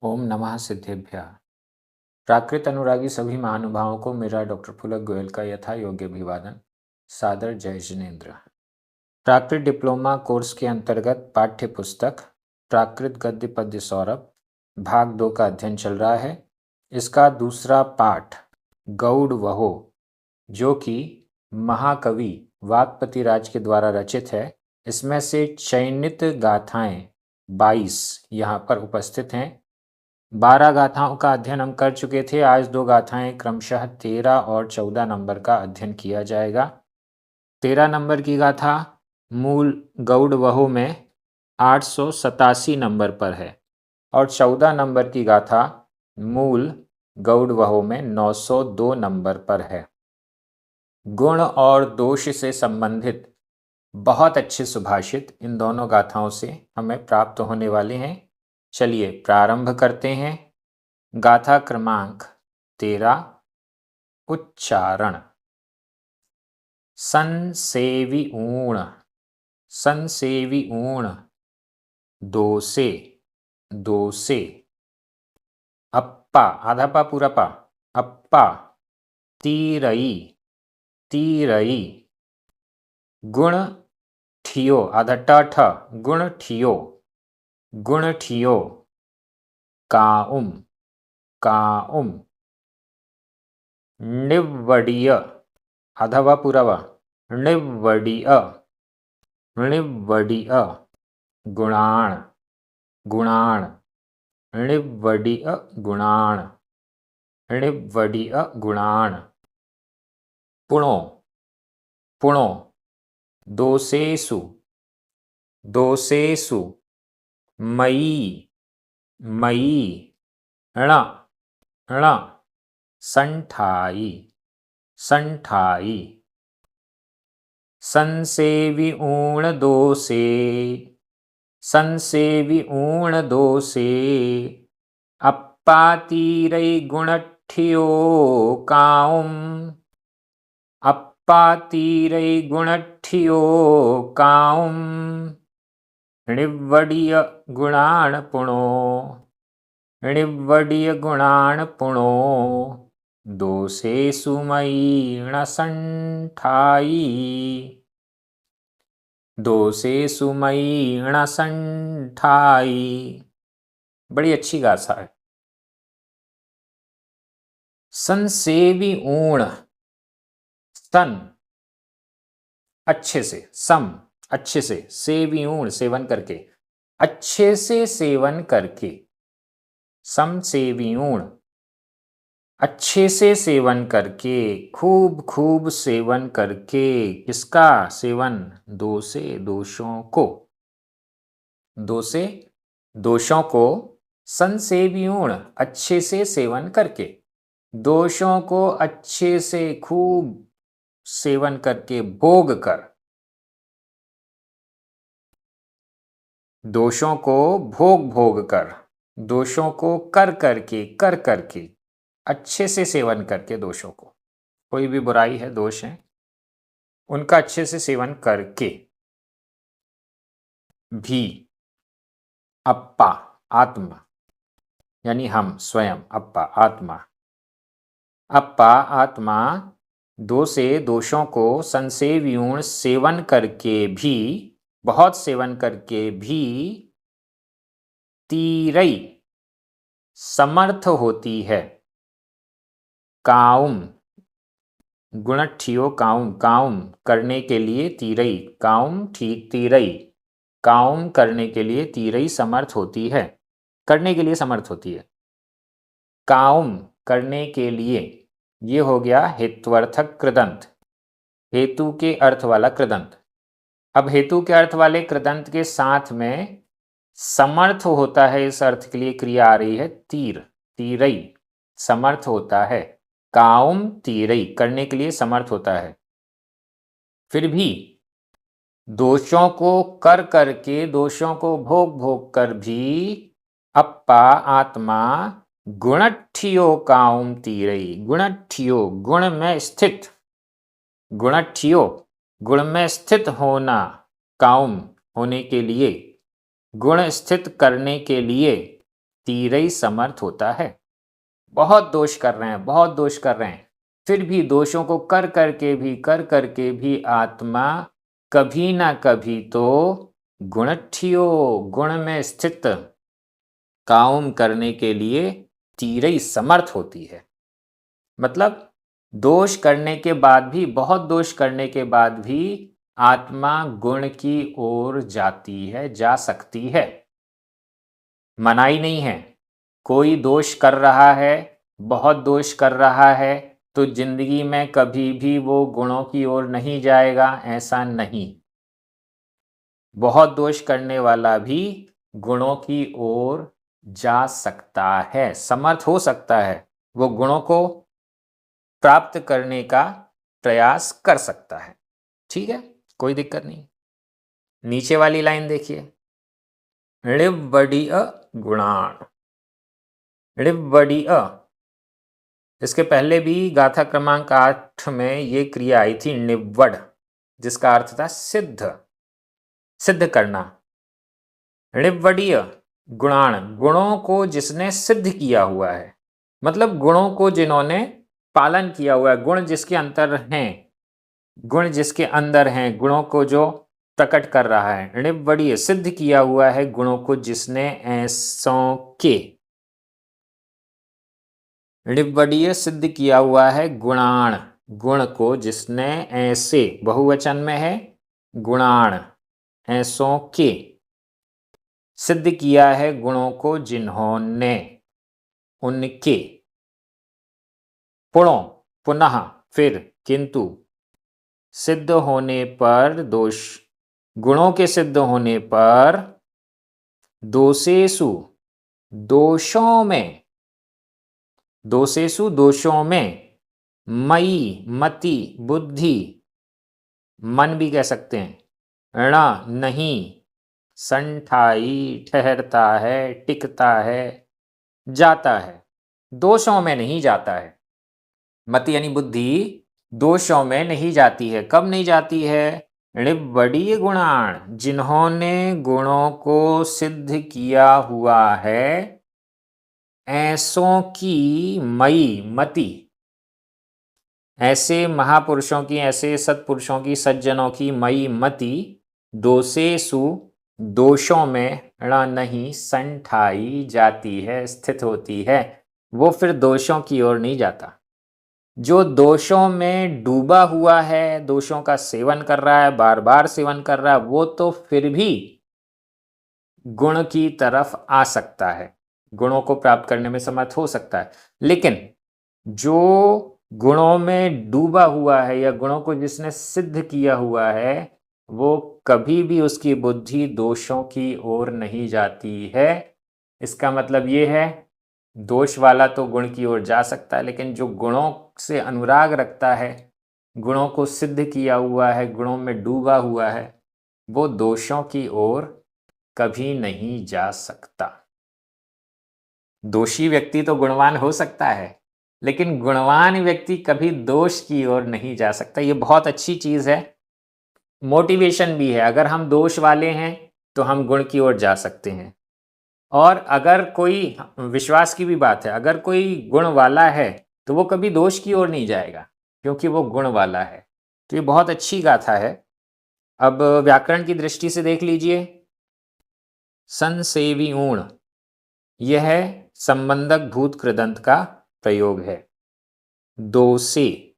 ओम नमः सिद्धेभ्यः। प्राकृत अनुरागी सभी महानुभावों को मेरा डॉक्टर पुलक गोयल का यथा योग्य अभिवादन। सादर जय जिनेन्द्र। प्राकृत डिप्लोमा कोर्स के अंतर्गत पाठ्य पुस्तक प्राकृत गद्य पद्य सौरभ भाग 2 का अध्ययन चल रहा है। इसका दूसरा पाठ गौड़ वहो, जो कि महाकवि वाक्पति राज के द्वारा रचित है। इसमें से चयनित गाथाएं 22 यहाँ पर उपस्थित हैं। 12 गाथाओं का अध्ययन हम कर चुके थे। आज 2 गाथाएं क्रमशः 13 और 14 नंबर का अध्ययन किया जाएगा। 13 नंबर की गाथा मूल गौड़ वहु में 887 नंबर पर है और 14 नंबर की गाथा मूल गौड़ वहु में 902 नंबर पर है। गुण और दोष से संबंधित बहुत अच्छे सुभाषित इन दोनों गाथाओं से हमें प्राप्त होने वाले हैं। चलिए प्रारंभ करते हैं। गाथा क्रमांक 13। उच्चारण। संसेवी ऊण, संसेवी ऊण, दोसे, दोसे। अप्पा, आधा पा पूरा पा, अप्पा। तीरई, तीरई। गुण ठियो, आधा ट ठ, गुण ठियो, गुण ठियो। काउम, काउम। निव्वडीय, आधा वा पूरा वा, निव्वडीय, निव्वडीय। गुणाण, गुणाण, निव्वडीय गुणाण, निव्वडीय गुणाण। पुणो, पुणो। दोसेषु, दोसेषु। मयि, मयि। ण, ण। संठाई, संठाई। संसेवी ऊण दोसे, संसेवी ऊण दोसे। अप्पा तीरई गुणठियो काउम, अप्पा तीरई गुणठियो काउम। णिव्वडीय गुणाण पुणो, णिव्वडीय गुणाण पुणो। दोसेषु मयि ण संठाई, दोसेषु मयि ण संठाई। बड़ी अच्छी गाथा है। संसेवी ऊण, सन अच्छे से, सम अच्छे से, सेवी ऊण सेवन करके, अच्छे से सेवन करके। सम सेवी ऊण, अच्छे से सेवन करके, खूब खूब सेवन करके। किसका सेवन? दो से दोषों को, दो से दोषों को। संसेवी ऊण, अच्छे से सेवन करके, दोषों को अच्छे से खूब सेवन करके, भोग कर। दोषों को भोग भोग कर, दोषों को कर करके, कर करके, अच्छे से सेवन करके। दोषों को, कोई भी बुराई है, दोष है, उनका अच्छे से सेवन करके भी। अप्पा, आत्मा, यानी हम स्वयं। अप्पा, आत्मा। अप्पा, आत्मा। दो से दोषों को संसेव्यूण सेवन करके भी, बहुत सेवन करके भी, तीरई समर्थ होती है। काउम, गुणठियो काउम, काउम करने के लिए तीरई, काउम ठीक तीरई, काउम करने के लिए तीरई समर्थ होती है, करने के लिए समर्थ होती है। काउम करने के लिए, ये हो गया हेत्वर्थक कृदंत, हेतु के अर्थ वाला कृदंत। अब हेतु के अर्थ वाले कृदंत के साथ में समर्थ होता है, इस अर्थ के लिए क्रिया आ रही है तीर, तीरई समर्थ होता है। काउम तीरई करने के लिए समर्थ होता है। फिर भी दोषों को कर करके, दोषों को भोग भोग कर भी, अप्पा आत्मा गुणठियो काउम तीरई, गुणठियो गुण में स्थित, गुणठियो गुण में स्थित होना, काउम होने के लिए, गुण स्थित करने के लिए, तीरई समर्थ होता है। बहुत दोष कर रहे हैं, बहुत दोष कर रहे हैं, फिर भी दोषों को कर करके भी आत्मा कभी ना कभी तो गुणठियो, गुण में स्थित काम करने के लिए तीरई समर्थ होती है। मतलब दोष करने के बाद भी, बहुत दोष करने के बाद भी आत्मा गुण की ओर जाती है, जा सकती है। मनाही नहीं है। कोई दोष कर रहा है, बहुत दोष कर रहा है, तो जिंदगी में कभी भी वो गुणों की ओर नहीं जाएगा, ऐसा नहीं। बहुत दोष करने वाला भी गुणों की ओर जा सकता है, समर्थ हो सकता है, वो गुणों को प्राप्त करने का प्रयास कर सकता है। ठीक है, कोई दिक्कत नहीं। नीचे वाली लाइन देखिए, ऋवडीय गुणान। ऋवडीय, इसके पहले भी गाथा क्रमांक 8 में ये क्रिया आई थी निव्वड, जिसका अर्थ था सिद्ध, सिद्ध करना। ऋवडीय गुणान, गुणों को जिसने सिद्ध किया हुआ है, मतलब गुणों को जिन्होंने पालन किया हुआ है, गुण जिसके अंतर हैं, गुण जिसके अंदर हैं, गुणों को जो प्रकट कर रहा है। ऋवडीय, सिद्ध किया हुआ है गुणों को जिसने ऐसों के। ऋवडीय, सिद्ध किया हुआ है गुणाण, गुण को जिसने ऐसे, बहुवचन में है, गुणाण, ऐसों के। सिद्ध किया है गुणों को जिन्होंने, उनके। पुणो, पुनः, फिर, किंतु, सिद्ध होने पर दोष, गुणों के सिद्ध होने पर दोषेषु, दोषों में, दोषेषु, दोषों में, मयि, मति, बुद्धि, मन भी कह सकते हैं, ण, नहीं, संठाई, ठहरता है, टिकता है, जाता है, दोषों में नहीं जाता है। मति यानी बुद्धि दोषों में नहीं जाती है। कब नहीं जाती है? ऋवडीय गुणान, जिन्होंने गुणों को सिद्ध किया हुआ है, ऐसों की मयि, मति, ऐसे महापुरुषों की, ऐसे सत्पुरुषों की, सज्जनों की मयि, मति, दोषेषु, दोषों में, ण, नहीं, संठाई, जाती है, स्थित होती है। वो फिर दोषों की ओर नहीं जाता। जो दोषों में डूबा हुआ है, दोषों का सेवन कर रहा है, बार बार सेवन कर रहा है, वो तो फिर भी गुण की तरफ आ सकता है, गुणों को प्राप्त करने में समर्थ हो सकता है। लेकिन जो गुणों में डूबा हुआ है या गुणों को जिसने सिद्ध किया हुआ है, वो कभी भी उसकी बुद्धि दोषों की ओर नहीं जाती है। इसका मतलब ये है, दोष वाला तो गुण की ओर जा सकता है, लेकिन जो गुणों से अनुराग रखता है, गुणों को सिद्ध किया हुआ है, गुणों में डूबा हुआ है, वो दोषों की ओर कभी नहीं जा सकता। दोषी व्यक्ति तो गुणवान हो सकता है, लेकिन गुणवान व्यक्ति कभी दोष की ओर नहीं जा सकता। ये बहुत अच्छी चीज है, मोटिवेशन भी है। अगर हम दोष वाले हैं तो हम गुण की ओर जा सकते हैं। और अगर कोई, विश्वास की भी बात है, अगर कोई गुण वाला है तो वो कभी दोष की ओर नहीं जाएगा, क्योंकि वो गुण वाला है। तो ये बहुत अच्छी गाथा है। अब व्याकरण की दृष्टि से देख लीजिए, संसेवी ऊण, यह संबंधक भूत कृदंत का प्रयोग है। दोषे,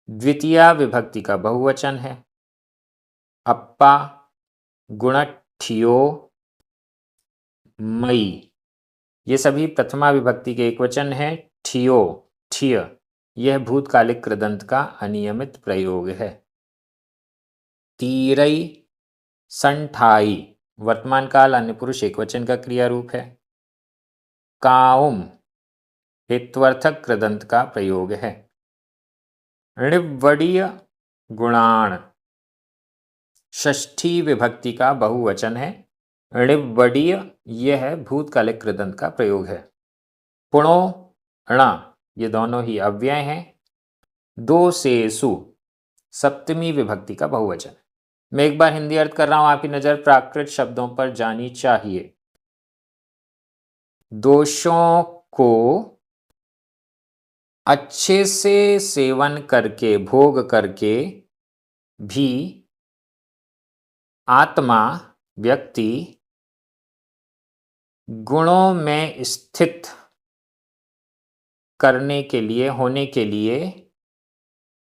द्वितीया विभक्ति का बहुवचन है। अप्पा, गुणठियो, मई, ये सभी प्रथमा विभक्ति के एकवचन है। ठियो, ठिय, यह भूतकालिक कृदंत का अनियमित प्रयोग है। तीरई, संठाई, वर्तमान काल अन्य पुरुष एकवचन का क्रिया रूप है। काउम, हेत्वर्थक कृदंत का प्रयोग है। ऋवडीय गुणाण, षष्ठी विभक्ति का बहुवचन है। ऋवडीय, यह भूतकालिक कृदंत का प्रयोग है। पुणो, ण, ये दोनों ही अव्यय हैं। दोषेषु, सप्तमी विभक्ति का बहुवचन। मैं एक बार हिंदी अर्थ कर रहा हूं, आपकी नजर प्राकृत शब्दों पर जानी चाहिए। दोषों को अच्छे से सेवन करके, भोग करके भी आत्मा, व्यक्ति गुणों में स्थित करने के लिए, होने के लिए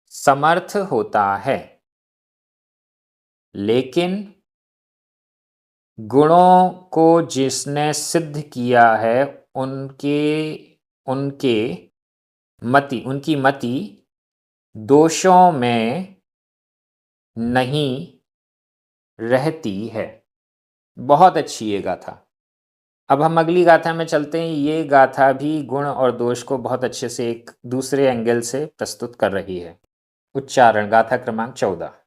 समर्थ होता है। लेकिन गुणों को जिसने सिद्ध किया है, उनकी मति दोषों में नहीं रहती है। बहुत अच्छी ये गाथा। अब हम अगली गाथा में चलते हैं। ये गाथा भी गुण और दोष को बहुत अच्छे से एक दूसरे एंगल से प्रस्तुत कर रही है। उच्चारण, गाथा क्रमांक 14।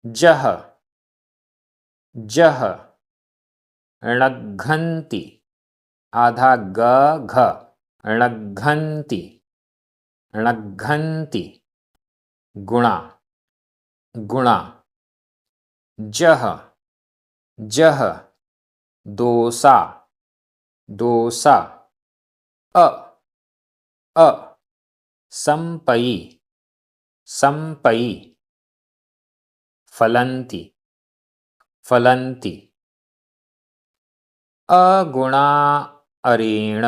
जह जह णघन्ति, आधा ग घ, णघन्ति णघन्ति गुणा गुणा, जह जह दोषा दोषा, अ अ संपयि संपयि, फलन्ति फलन्ति, अगुणा अरेण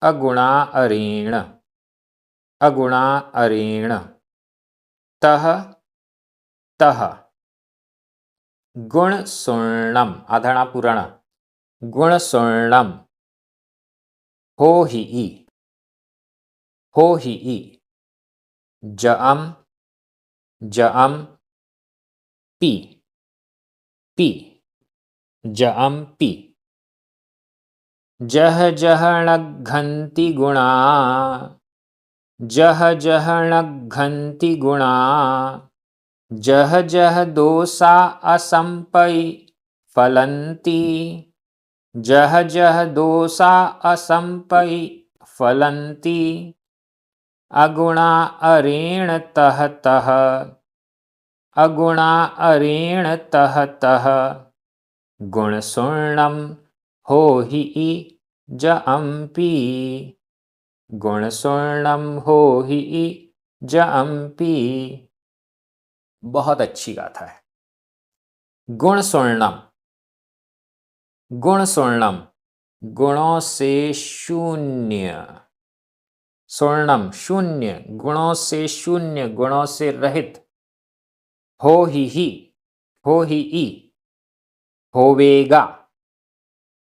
अगुणा अरेण अगुणा अरेण, तः तः गुणसूर्णम, आधणा पुरण, गुणसूर्णम, हो हि जअम जअम पी पी, जअम पी, जह जह णघन्ति गुणा जह जह णघन्ति गुणा, जह जह दोषा असंपयि फलन्ति, जह जह दोषा असंपयि फलन्ति, अगुणा अरेण तः तः अगुणा अरेण तः तः, गुणसूर्णम हो हि जअम्पि गुणसूर्णम हो हि जअम्पि। बहुत अच्छी गाथा है। गुणसूर्णम, गुणसूर्णम, गुणों से शून्य, स्वर्णम शून्य, गुणों से शून्य, गुणों से रहित, हो ही होवेगा,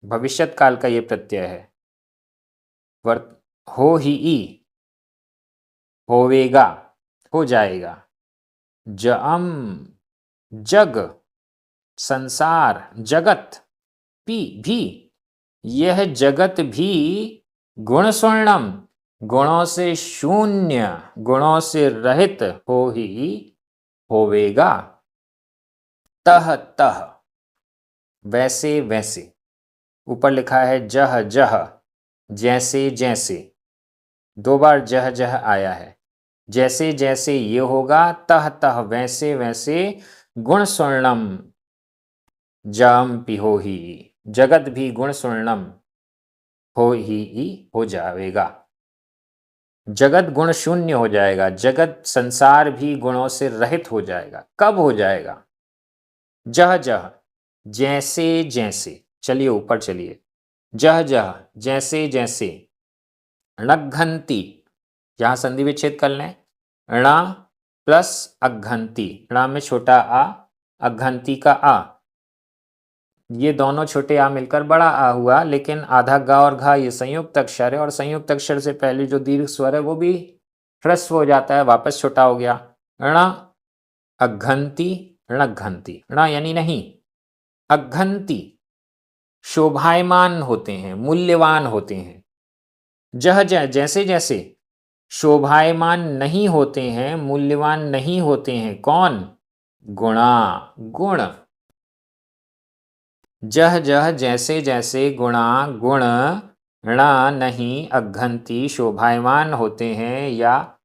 भविष्यत काल का ये प्रत्यय है। हो ही होवेगा, हो जाएगा। जअम जग, संसार, जगत, पी भी, यह जगत भी गुणसूर्णम, गुणों से शून्य, गुणों से रहित हो ही होवेगा। तह तह, वैसे वैसे, ऊपर लिखा है जह जह, जैसे जैसे, दो बार जह जह आया है। जैसे जैसे ये होगा, तह तह वैसे वैसे, गुणसूर्णम जअम्पि हो ही, जगत भी गुणसूर्णम हो ही हो जाएगा। जगत गुण शून्य हो जाएगा, जगत संसार भी गुणों से रहित हो जाएगा। कब हो जाएगा? जह जह, जैसे जैसे, चलिए ऊपर चलिए, जह जह जैसे जैसे, णघन्ति, यहां संधि विच्छेद कर लें, ण प्लस अघन्ति, ण में छोटा आ, अघन्ति का आ, ये दोनों छोटे आ मिलकर बड़ा आ हुआ, लेकिन आधा गा और घा ये संयुक्त अक्षर है, और संयुक्त अक्षर से पहले जो दीर्घ स्वर है वो भी ह्रस्व हो जाता है, वापस छोटा हो गया। ण अघन्ति, णघन्ति, ण यानी नहीं, अघन्ति शोभायमान होते हैं, मूल्यवान होते हैं। जह जह जैसे जैसे, शोभायमान नहीं होते हैं, मूल्यवान नहीं होते हैं। कौन? गुणा, गुण। जह जह जैसे जैसे, गुणा गुण, ण नहीं, अघन्ति शोभायमान होते हैं या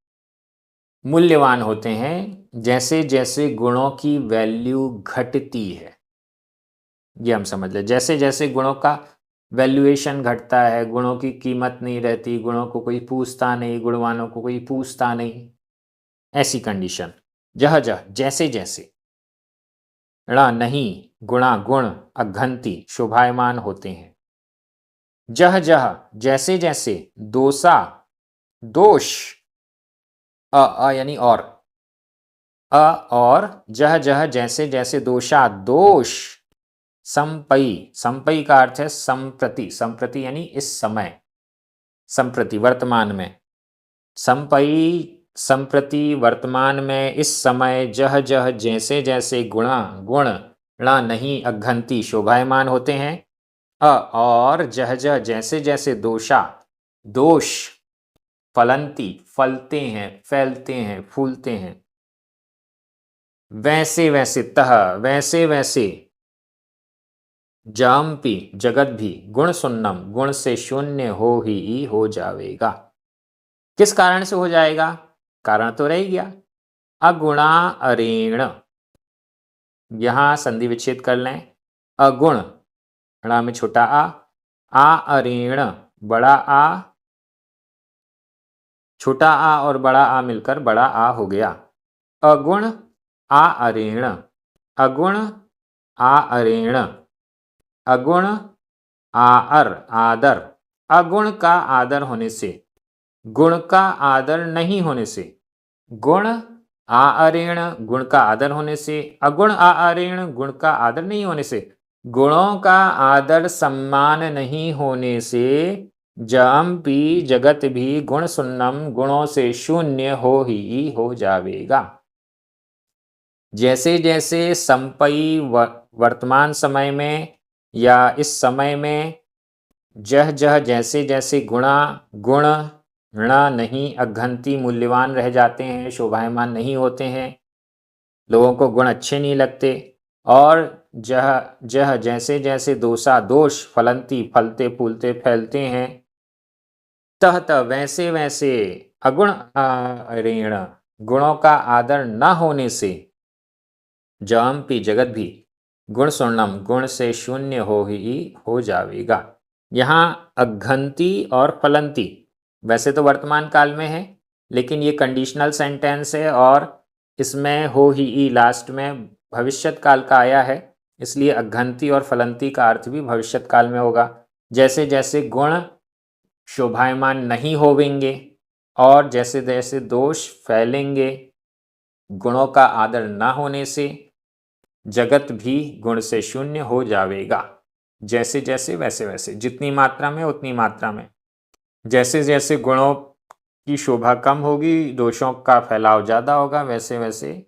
मूल्यवान होते हैं, जैसे जैसे गुणों की वैल्यू घटती है। ये हम समझ लें, जैसे जैसे गुणों का वैल्यूएशन घटता है, गुणों की कीमत नहीं रहती, गुणों को कोई पूछता नहीं, गुणवानों को कोई पूछता नहीं, ऐसी कंडीशन। जह जह जैसे जैसे, ण नहीं, गुणा गुण, अघंती शोभायमान होते हैं। जह जह जैसे जैसे, दोषा दोष, यानी और जह जह जैसे जैसे, दोषा दोष, संपई, संपई का अर्थ है संप्रति, संप्रति यानी इस समय, संप्रति वर्तमान में, संपई संप्रति वर्तमान में, इस समय, जह जह जैसे जैसे, गुणा गुण, ण नहीं, अघंती शोभायमान होते हैं। और जह जह जैसे जैसे, दोषा दोष, फलंती फलते हैं, फैलते हैं, फूलते हैं। वैसे वैसे, तह वैसे वैसे, जाम्पी जगत भी, गुण सुन्नम गुण से शून्य हो जावेगा। किस कारण से हो जाएगा? कारण तो रह गया, अगुणा अरेण, यहां संधि विच्छेद कर लें। अगुण, णा में छोटा आ अरेण, बड़ा आ, छोटा आ और बड़ा आ मिलकर बड़ा आ हो गया। अगुण आ अरेण, अगुण आ अरेण, अगुण आर आदर, अगुण का आदर होने से, गुण का आदर नहीं होने से, गुण आ अरेण, गुण का आदर होने से, अगुण आ अरेण, गुण का आदर नहीं होने से, गुणों का आदर सम्मान नहीं होने से, जम्पी जगत भी गुण सुन्नम गुणों से शून्य हो जावेगा। जैसे जैसे संपई वर्तमान समय में या इस समय में, जह जह जैसे जैसे, गुणा गुण, ण नहीं, अघंती मूल्यवान रह जाते हैं, शोभायमान नहीं होते हैं, लोगों को गुण अच्छे नहीं लगते। और जह जह जैसे जैसे, दोषा दोष, फलंती फलते फूलते फैलते हैं। तह तह वैसे वैसे, अगुण अरेण, गुणों का आदर न होने से, जम्पी जगत भी, गुण सुन्नम गुण से शून्य हो जावेगा। यहाँ अघंती और फलंती वैसे तो वर्तमान काल में है, लेकिन ये कंडीशनल सेंटेंस है और इसमें हो ही लास्ट में भविष्यत काल का आया है, इसलिए अघंती और फलंती का अर्थ भी भविष्यत काल में होगा। जैसे जैसे गुण शोभायमान नहीं होवेंगे और जैसे जैसे दोष फैलेंगे, गुणों का आदर न होने से जगत भी गुण से शून्य हो जावेगा। जैसे जैसे वैसे वैसे, जितनी मात्रा में उतनी मात्रा में, जैसे जैसे गुणों की शोभा कम होगी, दोषों का फैलाव ज़्यादा होगा, वैसे वैसे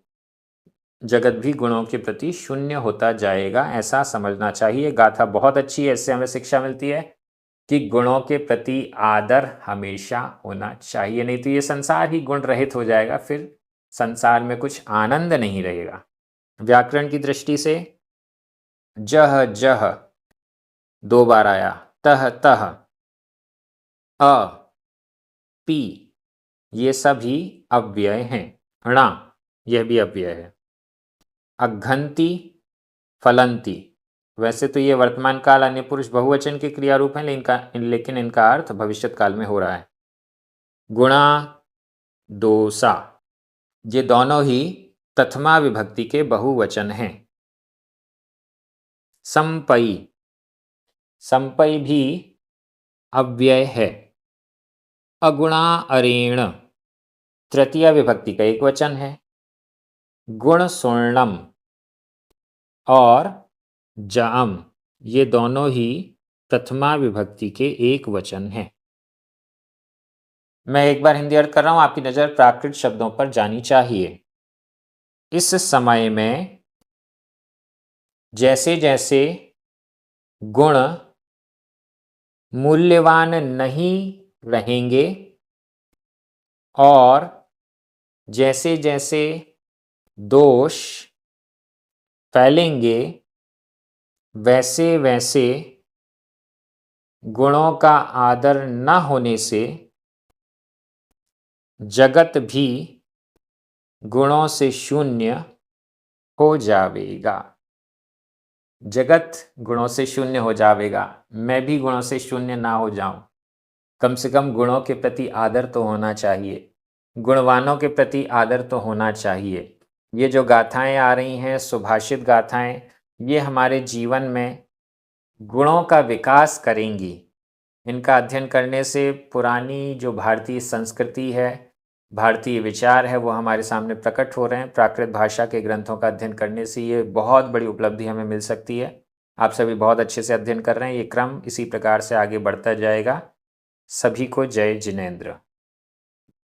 जगत भी गुणों के प्रति शून्य होता जाएगा, ऐसा समझना चाहिए। गाथा बहुत अच्छी है, इससे हमें शिक्षा मिलती है कि गुणों के प्रति आदर हमेशा होना चाहिए, नहीं तो ये संसार ही गुण रहित हो जाएगा, फिर संसार में कुछ आनंद नहीं रहेगा। व्याकरण की दृष्टि से जह जह दो बार आया, तह तह, अ पी, ये सभी अव्यय हैं। णा, यह भी अव्यय है। अघंती फलंती, वैसे तो ये वर्तमान काल अन्य पुरुष बहुवचन के क्रिया रूप हैं, लेकिन इनका अर्थ भविष्यत काल में हो रहा है। गुणा दोषा, ये दोनों ही प्रथमा विभक्ति के बहुवचन हैं। संपई, संपई भी अव्यय है। अगुणा अरेण, तृतीया विभक्ति का एक वचन है। गुण सुर्णम और जाम, ये दोनों ही प्रथमा विभक्ति के एक वचन हैं। मैं एक बार हिंदी अर्थ कर रहा हूं, आपकी नजर प्राकृत शब्दों पर जानी चाहिए। इस समय में जैसे जैसे गुण मूल्यवान नहीं रहेंगे और जैसे जैसे दोष फैलेंगे, वैसे वैसे गुणों का आदर न होने से जगत भी गुणों से शून्य हो जावेगा। जगत गुणों से शून्य हो जाएगा, मैं भी गुणों से शून्य ना हो जाऊं। कम से कम गुणों के प्रति आदर तो होना चाहिए, गुणवानों के प्रति आदर तो होना चाहिए। ये जो गाथाएं आ रही हैं, सुभाषित गाथाएं, ये हमारे जीवन में गुणों का विकास करेंगी। इनका अध्ययन करने से पुरानी जो भारतीय संस्कृति है, भारतीय विचार है, वो हमारे सामने प्रकट हो रहे हैं। प्राकृत भाषा के ग्रंथों का अध्ययन करने से ये बहुत बड़ी उपलब्धि हमें मिल सकती है। आप सभी बहुत अच्छे से अध्ययन कर रहे हैं। ये क्रम इसी प्रकार से आगे बढ़ता जाएगा। सभी को जय जिनेंद्र।